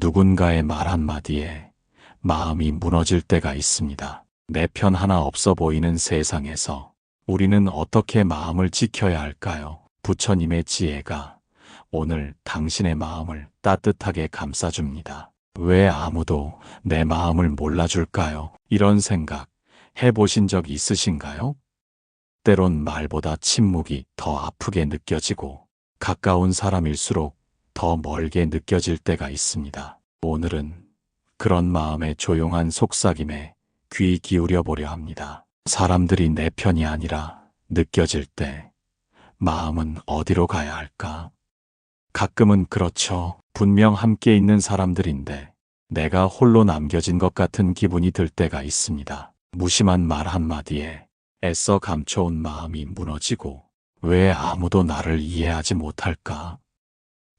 누군가의 말 한마디에 마음이 무너질 때가 있습니다. 내 편 하나 없어 보이는 세상에서 우리는 어떻게 마음을 지켜야 할까요? 부처님의 지혜가 오늘 당신의 마음을 따뜻하게 감싸줍니다. 왜 아무도 내 마음을 몰라줄까요? 이런 생각 해보신 적 있으신가요? 때론 말보다 침묵이 더 아프게 느껴지고 가까운 사람일수록 더 멀게 느껴질 때가 있습니다. 오늘은 그런 마음의 조용한 속삭임에 귀 기울여 보려 합니다. 사람들이 내 편이 아니라 느껴질 때 마음은 어디로 가야 할까? 가끔은 그렇죠. 분명 함께 있는 사람들인데 내가 홀로 남겨진 것 같은 기분이 들 때가 있습니다. 무심한 말 한마디에 애써 감춰온 마음이 무너지고 왜 아무도 나를 이해하지 못할까?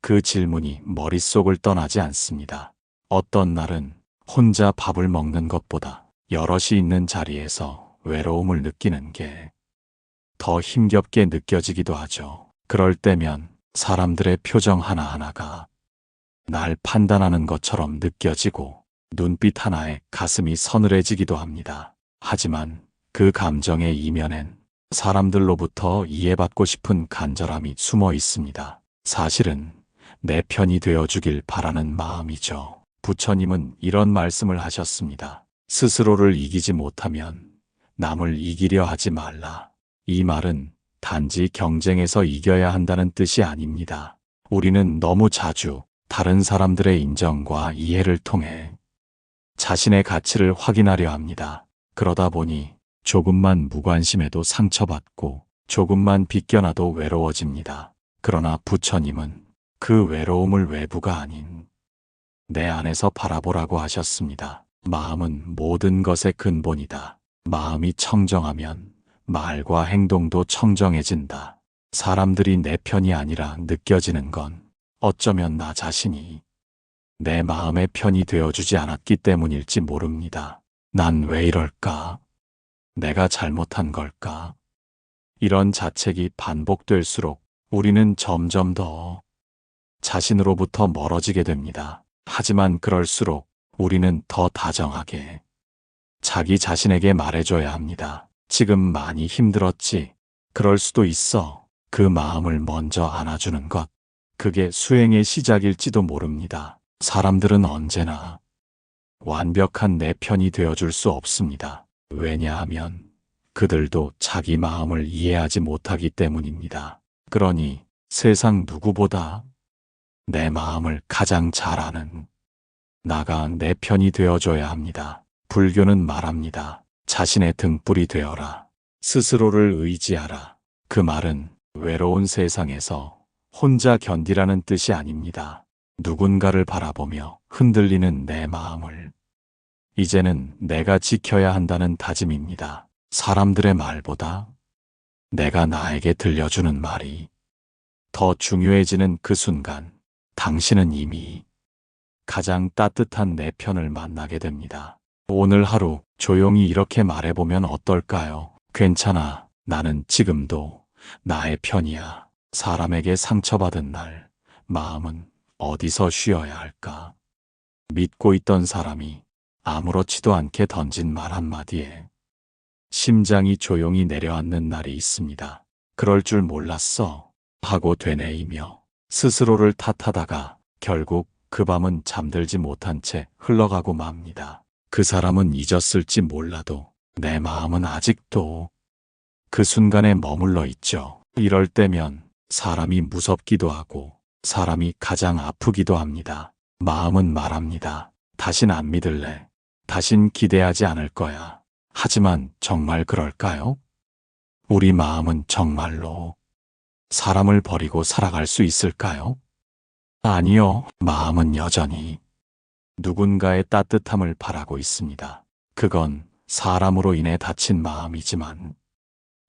그 질문이 머릿속을 떠나지 않습니다. 어떤 날은 혼자 밥을 먹는 것보다 여럿이 있는 자리에서 외로움을 느끼는 게 더 힘겹게 느껴지기도 하죠. 그럴 때면 사람들의 표정 하나하나가 날 판단하는 것처럼 느껴지고 눈빛 하나에 가슴이 서늘해지기도 합니다. 하지만 그 감정의 이면엔 사람들로부터 이해받고 싶은 간절함이 숨어 있습니다. 사실은 내 편이 되어주길 바라는 마음이죠. 부처님은 이런 말씀을 하셨습니다. 스스로를 이기지 못하면 남을 이기려 하지 말라. 이 말은 단지 경쟁에서 이겨야 한다는 뜻이 아닙니다. 우리는 너무 자주 다른 사람들의 인정과 이해를 통해 자신의 가치를 확인하려 합니다. 그러다 보니 조금만 무관심해도 상처받고 조금만 비껴나도 외로워집니다. 그러나 부처님은 그 외로움을 외부가 아닌 내 안에서 바라보라고 하셨습니다. 마음은 모든 것의 근본이다. 마음이 청정하면 말과 행동도 청정해진다. 사람들이 내 편이 아니라 느껴지는 건 어쩌면 나 자신이 내 마음의 편이 되어주지 않았기 때문일지 모릅니다. 난 왜 이럴까? 내가 잘못한 걸까? 이런 자책이 반복될수록 우리는 점점 더 자신으로부터 멀어지게 됩니다. 하지만 그럴수록 우리는 더 다정하게 자기 자신에게 말해줘야 합니다. 지금 많이 힘들었지. 그럴 수도 있어. 그 마음을 먼저 안아주는 것. 그게 수행의 시작일지도 모릅니다. 사람들은 언제나 완벽한 내 편이 되어줄 수 없습니다. 왜냐하면 그들도 자기 마음을 이해하지 못하기 때문입니다. 그러니 세상 누구보다 내 마음을 가장 잘 아는 나가 내 편이 되어줘야 합니다. 불교는 말합니다. 자신의 등불이 되어라. 스스로를 의지하라. 그 말은 외로운 세상에서 혼자 견디라는 뜻이 아닙니다. 누군가를 바라보며 흔들리는 내 마음을 이제는 내가 지켜야 한다는 다짐입니다. 사람들의 말보다 내가 나에게 들려주는 말이 더 중요해지는 그 순간 당신은 이미 가장 따뜻한 내 편을 만나게 됩니다. 오늘 하루 조용히 이렇게 말해보면 어떨까요? 괜찮아. 나는 지금도 나의 편이야. 사람에게 상처받은 날 마음은 어디서 쉬어야 할까? 믿고 있던 사람이 아무렇지도 않게 던진 말 한마디에 심장이 조용히 내려앉는 날이 있습니다. 그럴 줄 몰랐어 하고 되뇌이며 스스로를 탓하다가 결국 그 밤은 잠들지 못한 채 흘러가고 맙니다. 그 사람은 잊었을지 몰라도 내 마음은 아직도 그 순간에 머물러 있죠. 이럴 때면 사람이 무섭기도 하고 사람이 가장 아프기도 합니다. 마음은 말합니다. 다신 안 믿을래. 다신 기대하지 않을 거야. 하지만 정말 그럴까요? 우리 마음은 정말로 사람을 버리고 살아갈 수 있을까요? 아니요. 마음은 여전히 누군가의 따뜻함을 바라고 있습니다. 그건 사람으로 인해 다친 마음이지만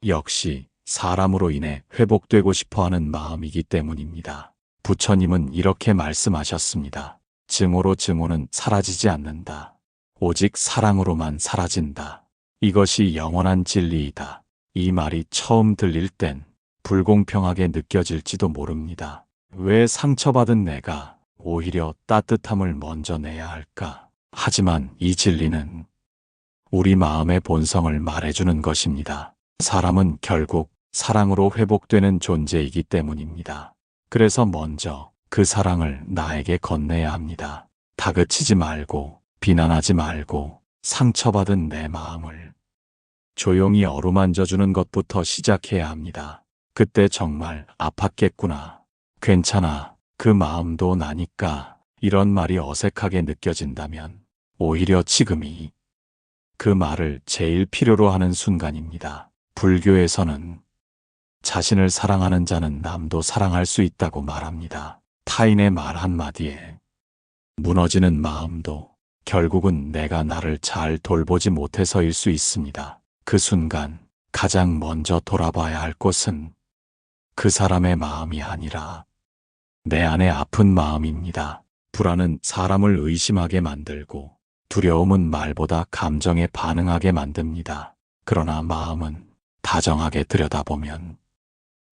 역시 사람으로 인해 회복되고 싶어하는 마음이기 때문입니다. 부처님은 이렇게 말씀하셨습니다. 증오로 증오는 사라지지 않는다. 오직 사랑으로만 사라진다. 이것이 영원한 진리이다. 이 말이 처음 들릴 땐 불공평하게 느껴질지도 모릅니다. 왜 상처받은 내가, 오히려 따뜻함을 먼저 내야 할까? 하지만 이 진리는 우리 마음의 본성을 말해주는 것입니다. 사람은 결국 사랑으로 회복되는 존재이기 때문입니다. 그래서 먼저 그 사랑을 나에게 건네야 합니다. 다그치지 말고, 비난하지 말고, 상처받은 내 마음을 조용히 어루만져주는 것부터 시작해야 합니다. 그때 정말 아팠겠구나. 괜찮아. 그 마음도 나니까. 이런 말이 어색하게 느껴진다면 오히려 지금이 그 말을 제일 필요로 하는 순간입니다. 불교에서는 자신을 사랑하는 자는 남도 사랑할 수 있다고 말합니다. 타인의 말 한마디에 무너지는 마음도 결국은 내가 나를 잘 돌보지 못해서일 수 있습니다. 그 순간 가장 먼저 돌아봐야 할 곳은 그 사람의 마음이 아니라 내 안의 아픈 마음입니다. 불안은 사람을 의심하게 만들고 두려움은 말보다 감정에 반응하게 만듭니다. 그러나 마음은 다정하게 들여다보면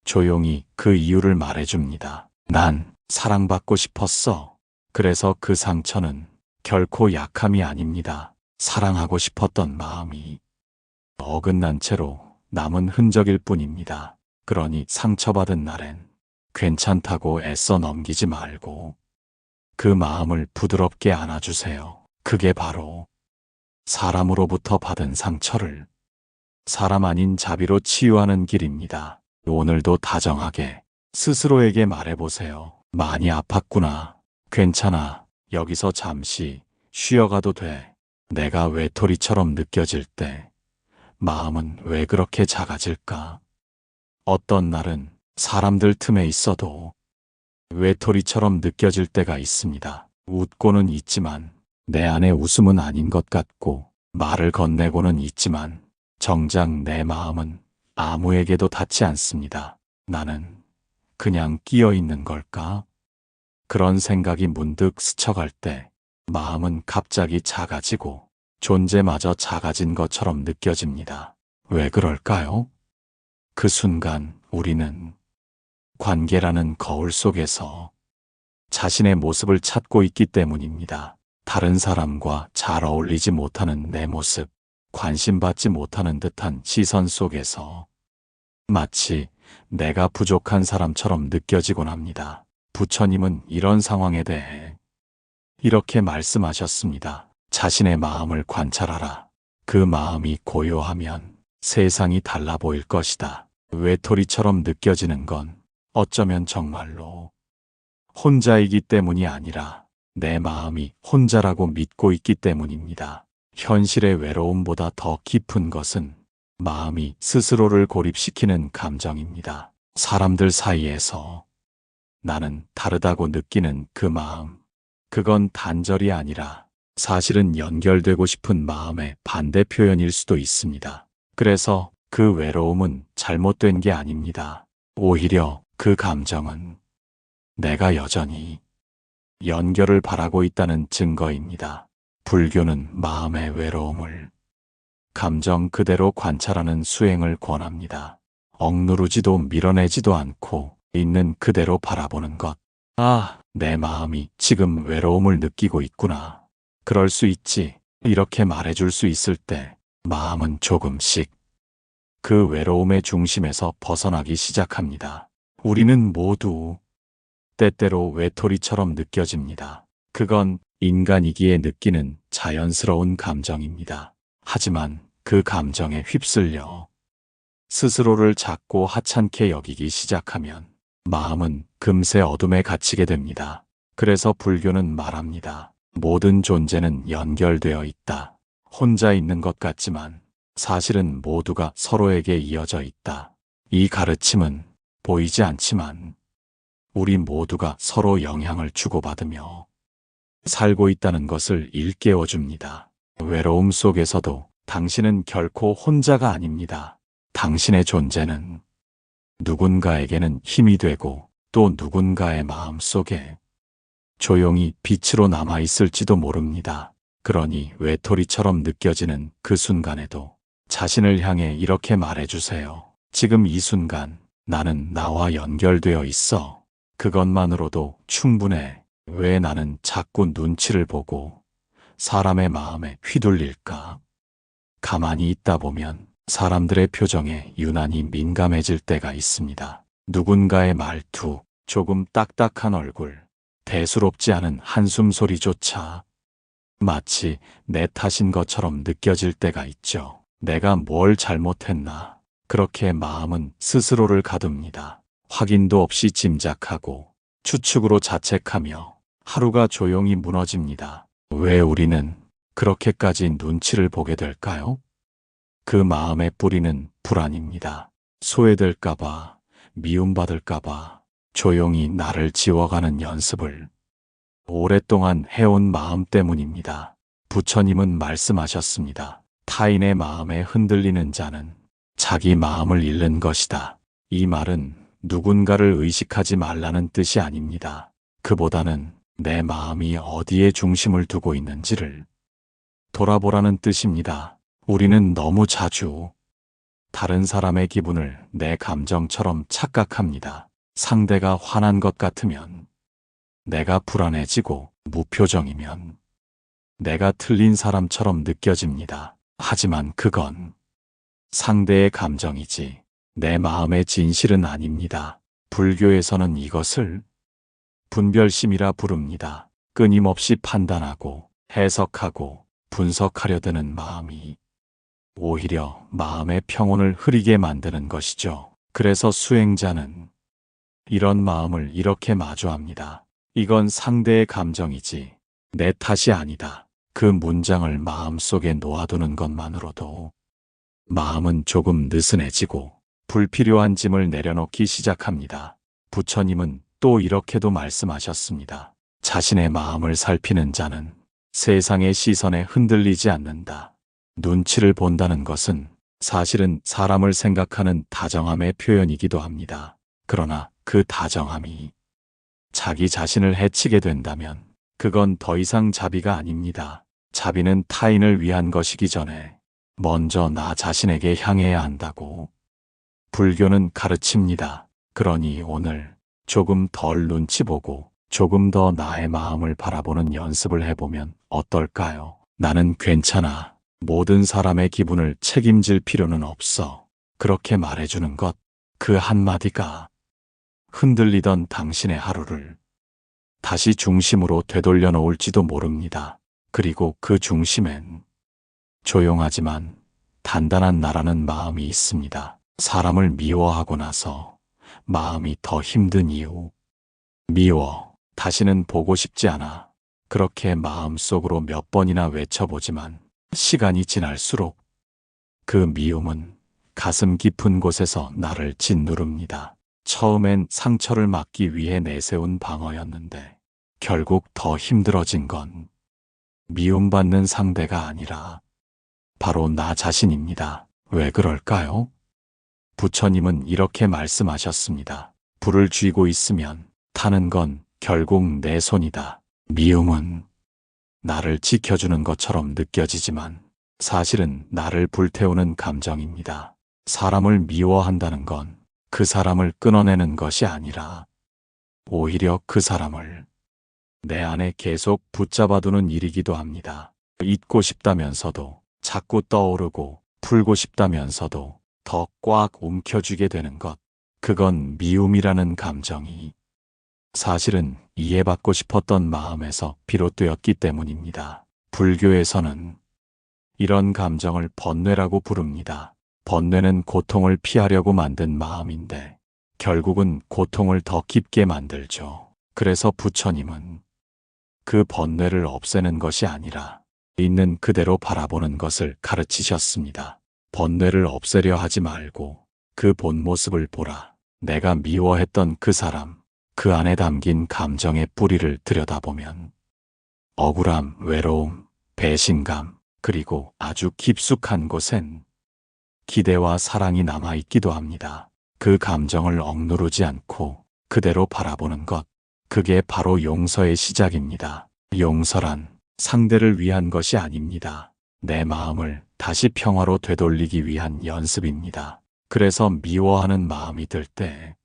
조용히 그 이유를 말해줍니다. 난 사랑받고 싶었어. 그래서 그 상처는 결코 약함이 아닙니다. 사랑하고 싶었던 마음이 어긋난 채로 남은 흔적일 뿐입니다. 그러니 상처받은 날엔 괜찮다고 애써 넘기지 말고 그 마음을 부드럽게 안아주세요. 그게 바로 사람으로부터 받은 상처를 사람 아닌 자비로 치유하는 길입니다. 오늘도 다정하게 스스로에게 말해보세요. 많이 아팠구나. 괜찮아. 여기서 잠시 쉬어가도 돼. 내가 외톨이처럼 느껴질 때 마음은 왜 그렇게 작아질까? 어떤 날은 사람들 틈에 있어도 외톨이처럼 느껴질 때가 있습니다. 웃고는 있지만 내 안에 웃음은 아닌 것 같고 말을 건네고는 있지만 정작 내 마음은 아무에게도 닿지 않습니다. 나는 그냥 끼어 있는 걸까? 그런 생각이 문득 스쳐갈 때 마음은 갑자기 작아지고 존재마저 작아진 것처럼 느껴집니다. 왜 그럴까요? 그 순간 우리는 관계라는 거울 속에서 자신의 모습을 찾고 있기 때문입니다. 다른 사람과 잘 어울리지 못하는 내 모습, 관심받지 못하는 듯한 시선 속에서 마치 내가 부족한 사람처럼 느껴지곤 합니다. 부처님은 이런 상황에 대해 이렇게 말씀하셨습니다. 자신의 마음을 관찰하라. 그 마음이 고요하면 세상이 달라 보일 것이다. 외톨이처럼 느껴지는 건 어쩌면 정말로 혼자이기 때문이 아니라 내 마음이 혼자라고 믿고 있기 때문입니다. 현실의 외로움보다 더 깊은 것은 마음이 스스로를 고립시키는 감정입니다. 사람들 사이에서 나는 다르다고 느끼는 그 마음. 그건 단절이 아니라 사실은 연결되고 싶은 마음의 반대 표현일 수도 있습니다. 그래서 그 외로움은 잘못된 게 아닙니다. 오히려 그 감정은 내가 여전히 연결을 바라고 있다는 증거입니다. 불교는 마음의 외로움을 감정 그대로 관찰하는 수행을 권합니다. 억누르지도 밀어내지도 않고 있는 그대로 바라보는 것. 아, 내 마음이 지금 외로움을 느끼고 있구나. 그럴 수 있지. 이렇게 말해줄 수 있을 때 마음은 조금씩 그 외로움의 중심에서 벗어나기 시작합니다. 우리는 모두 때때로 외톨이처럼 느껴집니다. 그건 인간이기에 느끼는 자연스러운 감정입니다. 하지만 그 감정에 휩쓸려 스스로를 작고 하찮게 여기기 시작하면 마음은 금세 어둠에 갇히게 됩니다. 그래서 불교는 말합니다. 모든 존재는 연결되어 있다. 혼자 있는 것 같지만 사실은 모두가 서로에게 이어져 있다. 이 가르침은 보이지 않지만 우리 모두가 서로 영향을 주고받으며 살고 있다는 것을 일깨워줍니다. 외로움 속에서도 당신은 결코 혼자가 아닙니다. 당신의 존재는 누군가에게는 힘이 되고 또 누군가의 마음 속에 조용히 빛으로 남아있을지도 모릅니다. 그러니 외톨이처럼 느껴지는 그 순간에도 자신을 향해 이렇게 말해주세요. 지금 이 순간 나는 나와 연결되어 있어. 그것만으로도 충분해. 왜 나는 자꾸 눈치를 보고 사람의 마음에 휘둘릴까? 가만히 있다 보면 사람들의 표정에 유난히 민감해질 때가 있습니다. 누군가의 말투, 조금 딱딱한 얼굴, 대수롭지 않은 한숨 소리조차 마치 내 탓인 것처럼 느껴질 때가 있죠. 내가 뭘 잘못했나? 그렇게 마음은 스스로를 가둡니다. 확인도 없이 짐작하고 추측으로 자책하며 하루가 조용히 무너집니다. 왜 우리는 그렇게까지 눈치를 보게 될까요? 그 마음의 뿌리는 불안입니다. 소외될까봐, 미움받을까봐 조용히 나를 지워가는 연습을 오랫동안 해온 마음 때문입니다. 부처님은 말씀하셨습니다. 타인의 마음에 흔들리는 자는 자기 마음을 잃는 것이다. 이 말은 누군가를 의식하지 말라는 뜻이 아닙니다. 그보다는 내 마음이 어디에 중심을 두고 있는지를 돌아보라는 뜻입니다. 우리는 너무 자주 다른 사람의 기분을 내 감정처럼 착각합니다. 상대가 화난 것 같으면 내가 불안해지고 무표정이면 내가 틀린 사람처럼 느껴집니다. 하지만 그건 상대의 감정이지 내 마음의 진실은 아닙니다. 불교에서는 이것을 분별심이라 부릅니다. 끊임없이 판단하고 해석하고 분석하려 드는 마음이 오히려 마음의 평온을 흐리게 만드는 것이죠. 그래서 수행자는 이런 마음을 이렇게 마주합니다. 이건 상대의 감정이지 내 탓이 아니다. 그 문장을 마음속에 놓아두는 것만으로도 마음은 조금 느슨해지고 불필요한 짐을 내려놓기 시작합니다. 부처님은 또 이렇게도 말씀하셨습니다. 자신의 마음을 살피는 자는 세상의 시선에 흔들리지 않는다. 눈치를 본다는 것은 사실은 사람을 생각하는 다정함의 표현이기도 합니다. 그러나 그 다정함이 자기 자신을 해치게 된다면 그건 더 이상 자비가 아닙니다. 자비는 타인을 위한 것이기 전에 먼저 나 자신에게 향해야 한다고 불교는 가르칩니다. 그러니 오늘 조금 덜 눈치 보고 조금 더 나의 마음을 바라보는 연습을 해보면 어떨까요? 나는 괜찮아. 모든 사람의 기분을 책임질 필요는 없어. 그렇게 말해주는 것, 그 한마디가 흔들리던 당신의 하루를 다시 중심으로 되돌려 놓을지도 모릅니다. 그리고 그 중심엔 조용하지만 단단한 나라는 마음이 있습니다. 사람을 미워하고 나서 마음이 더 힘든 이유. 미워. 다시는 보고 싶지 않아. 그렇게 마음속으로 몇 번이나 외쳐보지만 시간이 지날수록 그 미움은 가슴 깊은 곳에서 나를 짓누릅니다. 처음엔 상처를 막기 위해 내세운 방어였는데 결국 더 힘들어진 건 미움받는 상대가 아니라 바로 나 자신입니다. 왜 그럴까요? 부처님은 이렇게 말씀하셨습니다. 불을 쥐고 있으면 타는 건 결국 내 손이다. 미움은 나를 지켜주는 것처럼 느껴지지만 사실은 나를 불태우는 감정입니다. 사람을 미워한다는 건 그 사람을 끊어내는 것이 아니라 오히려 그 사람을 내 안에 계속 붙잡아두는 일이기도 합니다. 잊고 싶다면서도 자꾸 떠오르고 풀고 싶다면서도 더 꽉 움켜쥐게 되는 것. 그건 미움이라는 감정이 사실은 이해받고 싶었던 마음에서 비롯되었기 때문입니다. 불교에서는 이런 감정을 번뇌라고 부릅니다. 번뇌는 고통을 피하려고 만든 마음인데 결국은 고통을 더 깊게 만들죠. 그래서 부처님은 그 번뇌를 없애는 것이 아니라 있는 그대로 바라보는 것을 가르치셨습니다. 번뇌를 없애려 하지 말고 그 본 모습을 보라. 내가 미워했던 그 사람, 그 안에 담긴 감정의 뿌리를 들여다보면 억울함, 외로움, 배신감, 그리고 아주 깊숙한 곳엔 기대와 사랑이 남아있기도 합니다. 그 감정을 억누르지 않고 그대로 바라보는 것, 그게 바로 용서의 시작입니다. 용서란 상대를 위한 것이 아닙니다. 내 마음을 다시 평화로 되돌리기 위한 연습입니다. 그래서 미워하는 마음이 들 때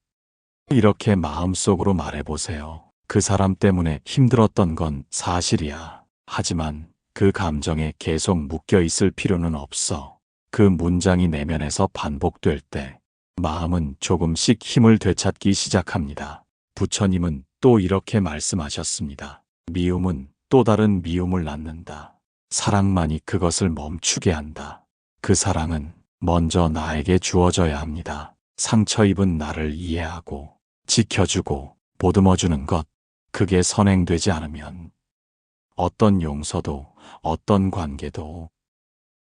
이렇게 마음속으로 말해보세요. 그 사람 때문에 힘들었던 건 사실이야. 하지만 그 감정에 계속 묶여 있을 필요는 없어. 그 문장이 내면에서 반복될 때 마음은 조금씩 힘을 되찾기 시작합니다. 부처님은 또 이렇게 말씀하셨습니다. 미움은 또 다른 미움을 낳는다. 사랑만이 그것을 멈추게 한다. 그 사랑은 먼저 나에게 주어져야 합니다. 상처 입은 나를 이해하고 지켜주고 보듬어주는 것, 그게 선행되지 않으면 어떤 용서도 어떤 관계도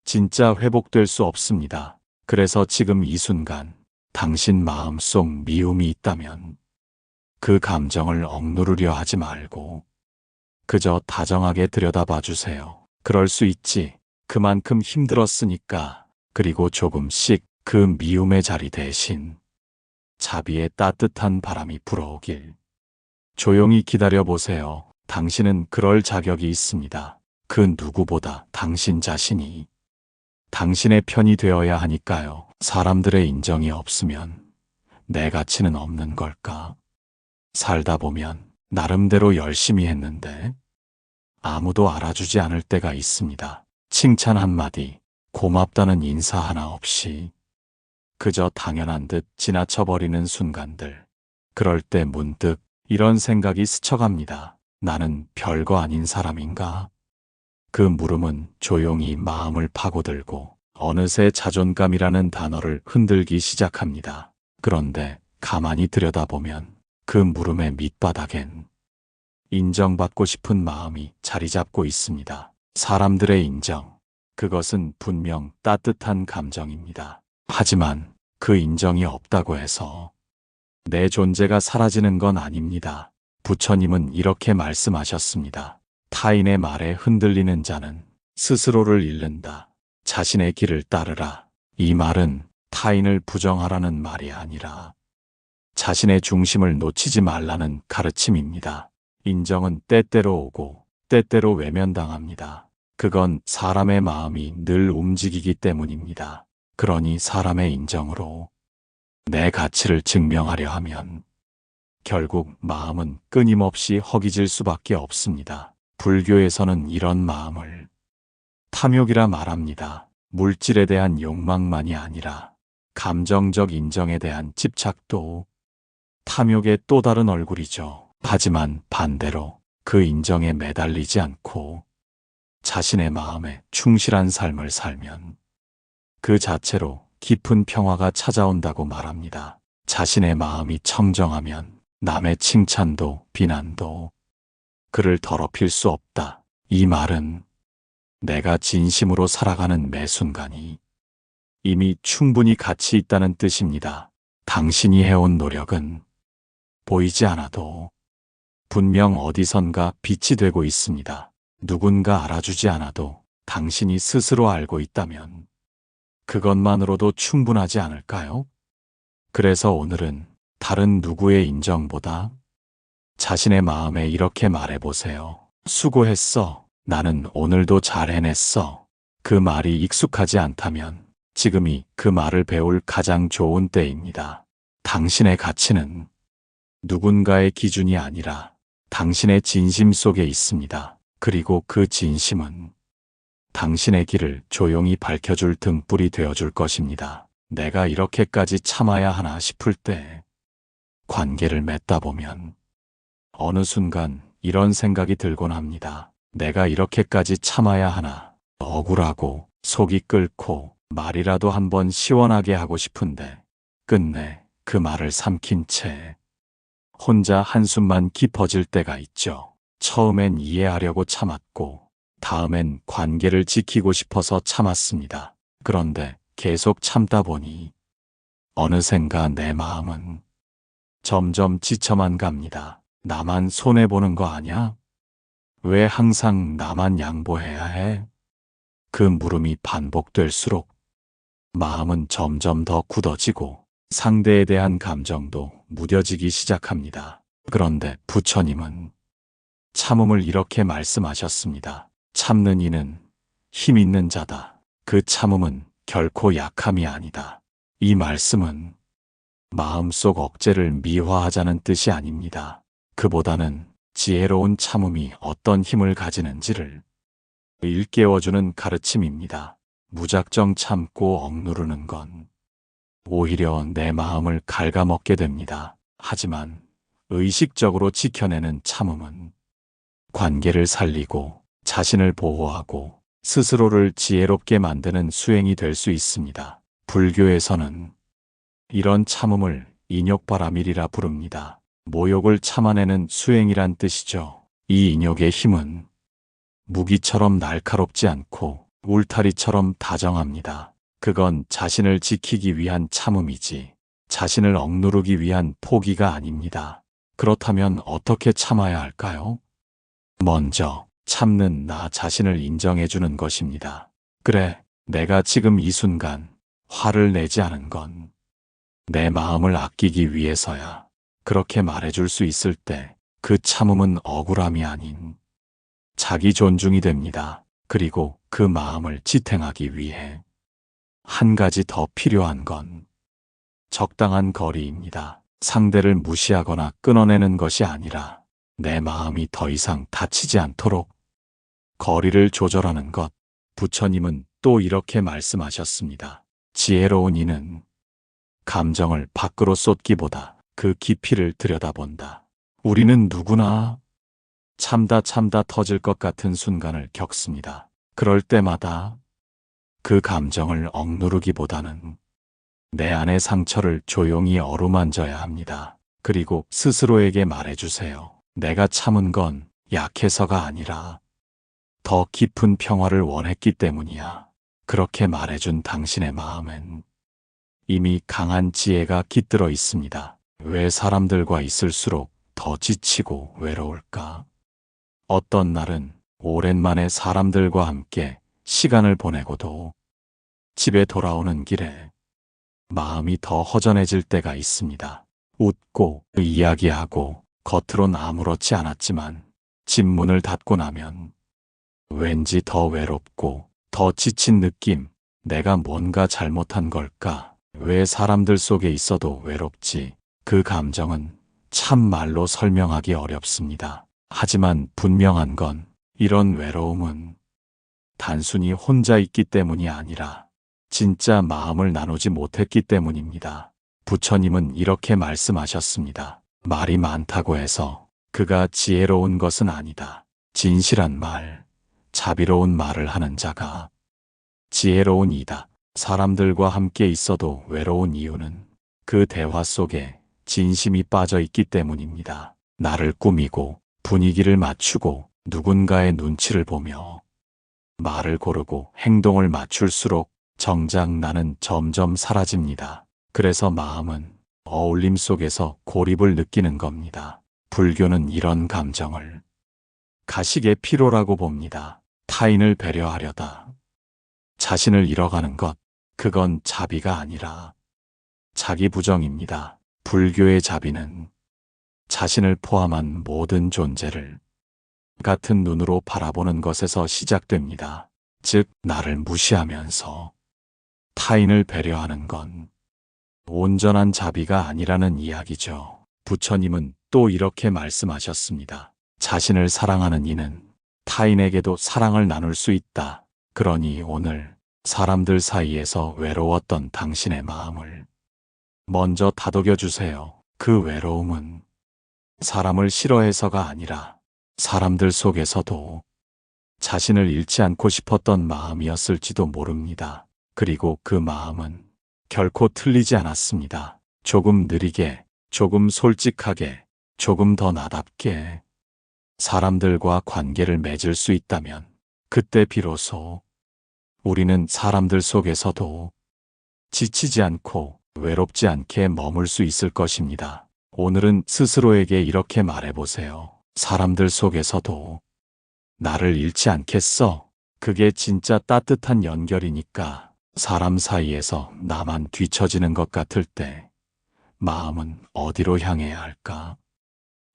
진짜 회복될 수 없습니다. 그래서 지금 이 순간 당신 마음속 미움이 있다면 그 감정을 억누르려 하지 말고 그저 다정하게 들여다봐 주세요. 그럴 수 있지. 그만큼 힘들었으니까. 그리고 조금씩 그 미움의 자리 대신 자비의 따뜻한 바람이 불어오길. 조용히 기다려 보세요. 당신은 그럴 자격이 있습니다. 그 누구보다 당신 자신이 당신의 편이 되어야 하니까요. 사람들의 인정이 없으면 내 가치는 없는 걸까? 살다 보면 나름대로 열심히 했는데 아무도 알아주지 않을 때가 있습니다. 칭찬 한마디, 고맙다는 인사 하나 없이 그저 당연한 듯 지나쳐버리는 순간들. 그럴 때 문득 이런 생각이 스쳐갑니다. 나는 별거 아닌 사람인가? 그 물음은 조용히 마음을 파고들고 어느새 자존감이라는 단어를 흔들기 시작합니다. 그런데 가만히 들여다보면 그 물음의 밑바닥엔 인정받고 싶은 마음이 자리 잡고 있습니다. 사람들의 인정, 그것은 분명 따뜻한 감정입니다. 하지만 그 인정이 없다고 해서 내 존재가 사라지는 건 아닙니다. 부처님은 이렇게 말씀하셨습니다. 타인의 말에 흔들리는 자는 스스로를 잃는다. 자신의 길을 따르라. 이 말은 타인을 부정하라는 말이 아니라 자신의 중심을 놓치지 말라는 가르침입니다. 인정은 때때로 오고 때때로 외면당합니다. 그건 사람의 마음이 늘 움직이기 때문입니다. 그러니 사람의 인정으로 내 가치를 증명하려 하면 결국 마음은 끊임없이 허기질 수밖에 없습니다. 불교에서는 이런 마음을 탐욕이라 말합니다. 물질에 대한 욕망만이 아니라 감정적 인정에 대한 집착도 탐욕의 또 다른 얼굴이죠. 하지만 반대로 그 인정에 매달리지 않고 자신의 마음에 충실한 삶을 살면 그 자체로 깊은 평화가 찾아온다고 말합니다. 자신의 마음이 청정하면 남의 칭찬도 비난도 그를 더럽힐 수 없다. 이 말은 내가 진심으로 살아가는 매 순간이 이미 충분히 가치 있다는 뜻입니다. 당신이 해온 노력은 보이지 않아도 분명 어디선가 빛이 되고 있습니다. 누군가 알아주지 않아도 당신이 스스로 알고 있다면 그것만으로도 충분하지 않을까요? 그래서 오늘은 다른 누구의 인정보다 자신의 마음에 이렇게 말해보세요. 수고했어. 나는 오늘도 잘 해냈어. 그 말이 익숙하지 않다면 지금이 그 말을 배울 가장 좋은 때입니다. 당신의 가치는 누군가의 기준이 아니라 당신의 진심 속에 있습니다. 그리고 그 진심은 당신의 길을 조용히 밝혀줄 등불이 되어줄 것입니다. 내가 이렇게까지 참아야 하나 싶을 때 관계를 맺다 보면 어느 순간 이런 생각이 들곤 합니다. 내가 이렇게까지 참아야 하나. 억울하고 속이 끓고 말이라도 한번 시원하게 하고 싶은데 끝내 그 말을 삼킨 채 혼자 한숨만 깊어질 때가 있죠. 처음엔 이해하려고 참았고 다음엔 관계를 지키고 싶어서 참았습니다. 그런데 계속 참다 보니 어느샌가 내 마음은 점점 지쳐만 갑니다. 나만 손해보는 거 아냐? 왜 항상 나만 양보해야 해? 그 물음이 반복될수록 마음은 점점 더 굳어지고 상대에 대한 감정도 무뎌지기 시작합니다. 그런데 부처님은 참음을 이렇게 말씀하셨습니다. 참는 이는 힘 있는 자다. 그 참음은 결코 약함이 아니다. 이 말씀은 마음속 억제를 미화하자는 뜻이 아닙니다. 그보다는 지혜로운 참음이 어떤 힘을 가지는지를 일깨워주는 가르침입니다. 무작정 참고 억누르는 건 오히려 내 마음을 갉아먹게 됩니다. 하지만 의식적으로 지켜내는 참음은 관계를 살리고 자신을 보호하고 스스로를 지혜롭게 만드는 수행이 될 수 있습니다. 불교에서는 이런 참음을 인욕바라밀이라 부릅니다. 모욕을 참아내는 수행이란 뜻이죠. 이 인욕의 힘은 무기처럼 날카롭지 않고 울타리처럼 다정합니다. 그건 자신을 지키기 위한 참음이지 자신을 억누르기 위한 포기가 아닙니다. 그렇다면 어떻게 참아야 할까요? 먼저 참는 나 자신을 인정해주는 것입니다. 그래, 내가 지금 이 순간 화를 내지 않은 건 내 마음을 아끼기 위해서야. 그렇게 말해줄 수 있을 때 그 참음은 억울함이 아닌 자기 존중이 됩니다. 그리고 그 마음을 지탱하기 위해 한 가지 더 필요한 건 적당한 거리입니다. 상대를 무시하거나 끊어내는 것이 아니라 내 마음이 더 이상 다치지 않도록 거리를 조절하는 것. 부처님은 또 이렇게 말씀하셨습니다. 지혜로운 이는 감정을 밖으로 쏟기보다 그 깊이를 들여다본다. 우리는 누구나 참다 터질 것 같은 순간을 겪습니다. 그럴 때마다 그 감정을 억누르기보다는 내 안의 상처를 조용히 어루만져야 합니다. 그리고 스스로에게 말해주세요. 내가 참은 건 약해서가 아니라 더 깊은 평화를 원했기 때문이야. 그렇게 말해준 당신의 마음엔 이미 강한 지혜가 깃들어 있습니다. 왜 사람들과 있을수록 더 지치고 외로울까? 어떤 날은 오랜만에 사람들과 함께 시간을 보내고도 집에 돌아오는 길에 마음이 더 허전해질 때가 있습니다. 웃고 이야기하고 겉으론 아무렇지 않았지만 집 문을 닫고 나면 왠지 더 외롭고 더 지친 느낌. 내가 뭔가 잘못한 걸까? 왜 사람들 속에 있어도 외롭지? 그 감정은 참 말로 설명하기 어렵습니다. 하지만 분명한 건 이런 외로움은 단순히 혼자 있기 때문이 아니라 진짜 마음을 나누지 못했기 때문입니다. 부처님은 이렇게 말씀하셨습니다. 말이 많다고 해서 그가 지혜로운 것은 아니다. 진실한 말, 자비로운 말을 하는 자가 지혜로운 이다. 사람들과 함께 있어도 외로운 이유는 그 대화 속에 진심이 빠져 있기 때문입니다. 나를 꾸미고 분위기를 맞추고 누군가의 눈치를 보며 말을 고르고 행동을 맞출수록 정작 나는 점점 사라집니다. 그래서 마음은 어울림 속에서 고립을 느끼는 겁니다. 불교는 이런 감정을 가식의 피로라고 봅니다. 타인을 배려하려다 자신을 잃어가는 것, 그건 자비가 아니라 자기 부정입니다. 불교의 자비는 자신을 포함한 모든 존재를 같은 눈으로 바라보는 것에서 시작됩니다. 즉, 나를 무시하면서 타인을 배려하는 건 온전한 자비가 아니라는 이야기죠. 부처님은 또 이렇게 말씀하셨습니다. 자신을 사랑하는 이는 타인에게도 사랑을 나눌 수 있다. 그러니 오늘 사람들 사이에서 외로웠던 당신의 마음을 먼저 다독여 주세요. 그 외로움은 사람을 싫어해서가 아니라 사람들 속에서도 자신을 잃지 않고 싶었던 마음이었을지도 모릅니다. 그리고 그 마음은 결코 틀리지 않았습니다. 조금 느리게, 조금 솔직하게, 조금 더 나답게 사람들과 관계를 맺을 수 있다면 그때 비로소 우리는 사람들 속에서도 지치지 않고 외롭지 않게 머물 수 있을 것입니다. 오늘은 스스로에게 이렇게 말해보세요. 사람들 속에서도 나를 잃지 않겠어. 그게 진짜 따뜻한 연결이니까. 사람 사이에서 나만 뒤처지는 것 같을 때 마음은 어디로 향해야 할까?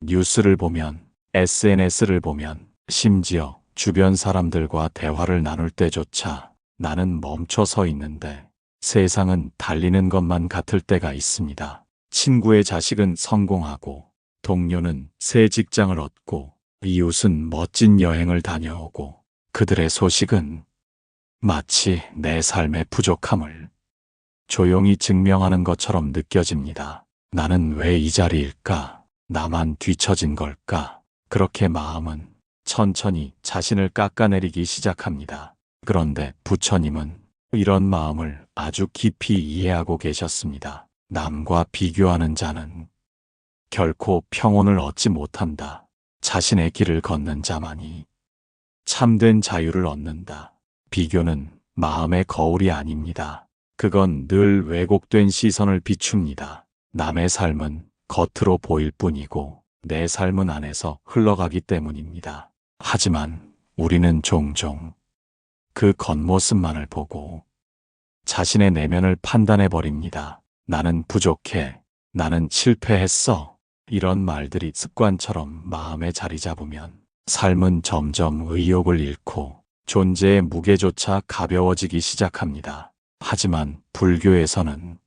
뉴스를 보면, SNS를 보면, 심지어 주변 사람들과 대화를 나눌 때조차 나는 멈춰 서 있는데 세상은 달리는 것만 같을 때가 있습니다. 친구의 자식은 성공하고 동료는 새 직장을 얻고 이웃은 멋진 여행을 다녀오고 그들의 소식은 마치 내 삶의 부족함을 조용히 증명하는 것처럼 느껴집니다. 나는 왜 이 자리일까? 나만 뒤처진 걸까? 그렇게 마음은 천천히 자신을 깎아내리기 시작합니다. 그런데 부처님은 이런 마음을 아주 깊이 이해하고 계셨습니다. 남과 비교하는 자는 결코 평온을 얻지 못한다. 자신의 길을 걷는 자만이 참된 자유를 얻는다. 비교는 마음의 거울이 아닙니다. 그건 늘 왜곡된 시선을 비춥니다. 남의 삶은 겉으로 보일 뿐이고 내 삶은 안에서 흘러가기 때문입니다. 하지만 우리는 종종 그 겉모습만을 보고 자신의 내면을 판단해 버립니다. 나는 부족해. 나는 실패했어. 이런 말들이 습관처럼 마음에 자리 잡으면 삶은 점점 의욕을 잃고 존재의 무게조차 가벼워지기 시작합니다. 하지만 불교에서는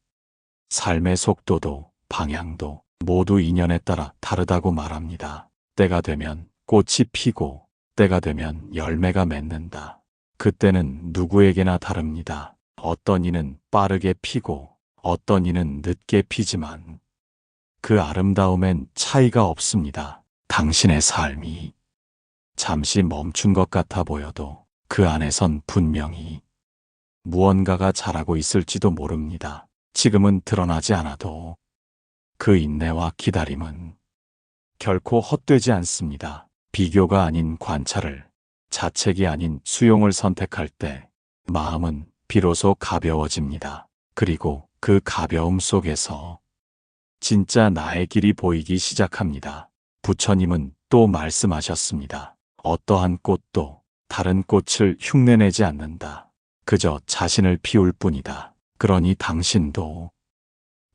삶의 속도도 방향도 모두 인연에 따라 다르다고 말합니다. 때가 되면 꽃이 피고 때가 되면 열매가 맺는다. 그때는 누구에게나 다릅니다. 어떤 이는 빠르게 피고 어떤 이는 늦게 피지만 그 아름다움엔 차이가 없습니다. 당신의 삶이 잠시 멈춘 것 같아 보여도 그 안에선 분명히 무언가가 자라고 있을지도 모릅니다. 지금은 드러나지 않아도 그 인내와 기다림은 결코 헛되지 않습니다. 비교가 아닌 관찰을, 자책이 아닌 수용을 선택할 때 마음은 비로소 가벼워집니다. 그리고 그 가벼움 속에서 진짜 나의 길이 보이기 시작합니다. 부처님은 또 말씀하셨습니다. 어떠한 꽃도 다른 꽃을 흉내내지 않는다. 그저 자신을 피울 뿐이다. 그러니 당신도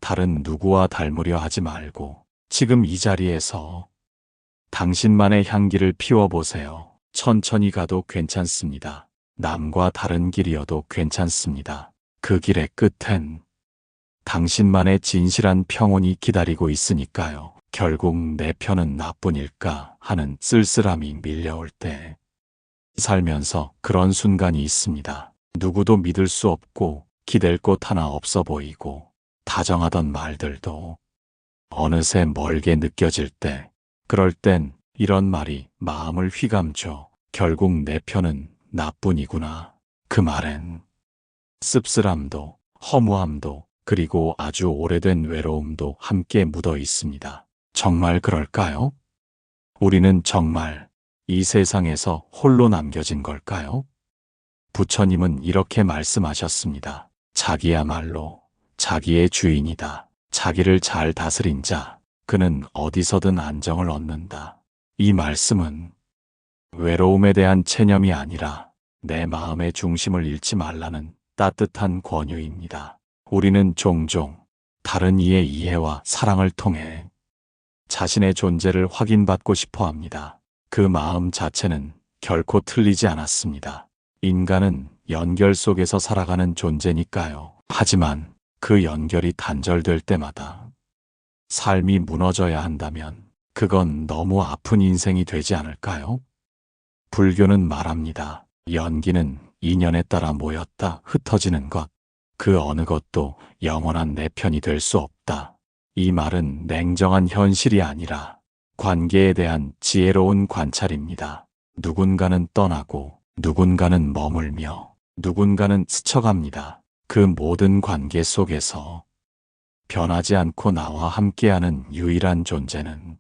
다른 누구와 닮으려 하지 말고 지금 이 자리에서 당신만의 향기를 피워보세요. 천천히 가도 괜찮습니다. 남과 다른 길이어도 괜찮습니다. 그 길의 끝엔 당신만의 진실한 평온이 기다리고 있으니까요. 결국 내 편은 나뿐일까 하는 쓸쓸함이 밀려올 때 살면서 그런 순간이 있습니다. 누구도 믿을 수 없고 기댈 곳 하나 없어 보이고 다정하던 말들도 어느새 멀게 느껴질 때 그럴 땐 이런 말이 마음을 휘감죠. 결국 내 편은 나뿐이구나. 그 말엔 씁쓸함도 허무함도 그리고 아주 오래된 외로움도 함께 묻어 있습니다. 정말 그럴까요? 우리는 정말 이 세상에서 홀로 남겨진 걸까요? 부처님은 이렇게 말씀하셨습니다. 자기야말로 자기의 주인이다. 자기를 잘 다스린 자, 그는 어디서든 안정을 얻는다. 이 말씀은 외로움에 대한 체념이 아니라 내 마음의 중심을 잃지 말라는 따뜻한 권유입니다. 우리는 종종 다른 이의 이해와 사랑을 통해 자신의 존재를 확인받고 싶어 합니다. 그 마음 자체는 결코 틀리지 않았습니다. 인간은 연결 속에서 살아가는 존재니까요. 하지만 그 연결이 단절될 때마다 삶이 무너져야 한다면 그건 너무 아픈 인생이 되지 않을까요? 불교는 말합니다. 연기는 인연에 따라 모였다 흩어지는 것. 그 어느 것도 영원한 내 편이 될 수 없다. 이 말은 냉정한 현실이 아니라 관계에 대한 지혜로운 관찰입니다. 누군가는 떠나고 누군가는 머물며 누군가는 스쳐갑니다. 그 모든 관계 속에서 변하지 않고 나와 함께하는 유일한 존재는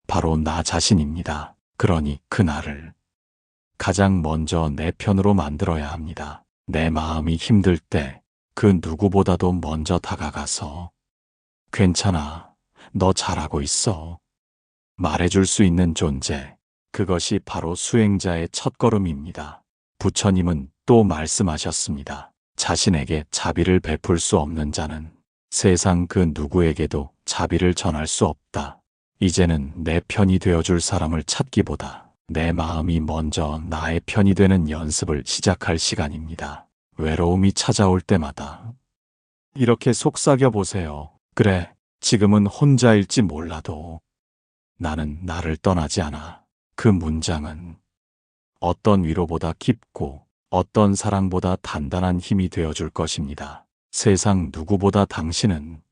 바로 나 자신입니다. 그러니 그 나를 가장 먼저 내 편으로 만들어야 합니다. 내 마음이 힘들 때 그 누구보다도 먼저 다가가서 괜찮아, 너 잘하고 있어 말해줄 수 있는 존재, 그것이 바로 수행자의 첫걸음입니다. 부처님은 또 말씀하셨습니다. 자신에게 자비를 베풀 수 없는 자는 세상 그 누구에게도 자비를 전할 수 없다. 이제는 내 편이 되어줄 사람을 찾기보다 내 마음이 먼저 나의 편이 되는 연습을 시작할 시간입니다. 외로움이 찾아올 때마다 이렇게 속삭여 보세요. 그래, 지금은 혼자일지 몰라도 나는 나를 떠나지 않아. 그 문장은 어떤 위로보다 깊고 어떤 사랑보다 단단한 힘이 되어줄 것입니다. 세상 누구보다 당신은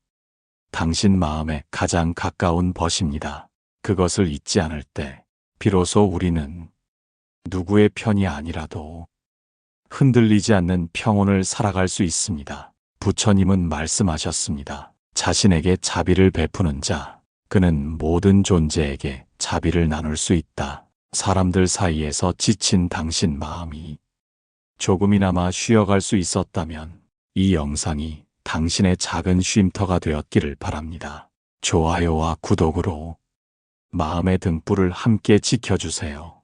당신 마음에 가장 가까운 벗입니다. 그것을 잊지 않을 때 비로소 우리는 누구의 편이 아니라도 흔들리지 않는 평온을 살아갈 수 있습니다. 부처님은 말씀하셨습니다. 자신에게 자비를 베푸는 자, 그는 모든 존재에게 자비를 나눌 수 있다. 사람들 사이에서 지친 당신 마음이 조금이나마 쉬어갈 수 있었다면 이 영상이 당신의 작은 쉼터가 되었기를 바랍니다. 좋아요와 구독으로 마음의 등불을 함께 지켜주세요.